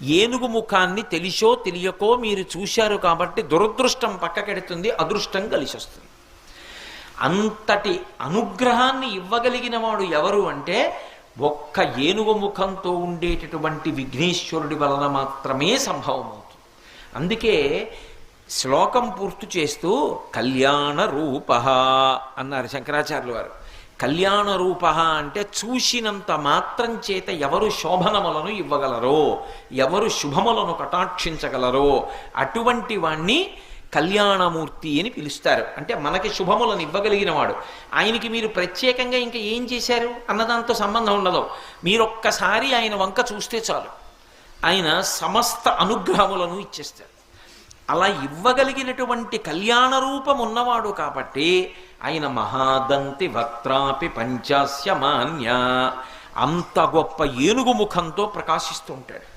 ఏనుగు ముఖాన్ని తెలిసో తెలియకో మీరు చూశారు కాబట్టి దురదృష్టం పక్కకెడుతుంది, అదృష్టం కలిసి వస్తుంది. అంతటి అనుగ్రహాన్ని ఇవ్వగలిగిన వాడు ఎవరు అంటే ఒక్క ఏనుగు ముఖంతో ఉండేటటువంటి విఘ్నేశ్వరుడి వలన మాత్రమే సంభవమవుతుంది. అందుకే శ్లోకం పూర్తి చేస్తూ కళ్యాణ రూప అన్నారు శంకరాచార్యులు వారు. కళ్యాణ రూప అంటే చూసినంత మాత్రం చేత ఎవరు శోభనములను ఇవ్వగలరో, ఎవరు శుభములను కటాక్షించగలరో అటువంటి వాణ్ణి కళ్యాణమూర్తి అని పిలుస్తారు. అంటే మనకి శుభములను ఇవ్వగలిగిన వాడు. ఆయనకి మీరు ప్రత్యేకంగా ఇంకా ఏం చేశారు అన్నదాంతో సంబంధం ఉండదు. మీరొక్కసారి ఆయన వంక చూస్తే చాలు, ఆయన సమస్త అనుగ్రహములను ఇచ్చేస్తారు. అలా ఇవ్వగలిగినటువంటి కళ్యాణ రూపం ఉన్నవాడు కాబట్టి ఆయన మహాదంతి వక్త్రాపి పంచాస్య మాన్య, అంత గొప్ప ఏనుగు ముఖంతో ప్రకాశిస్తూ ఉంటాడు.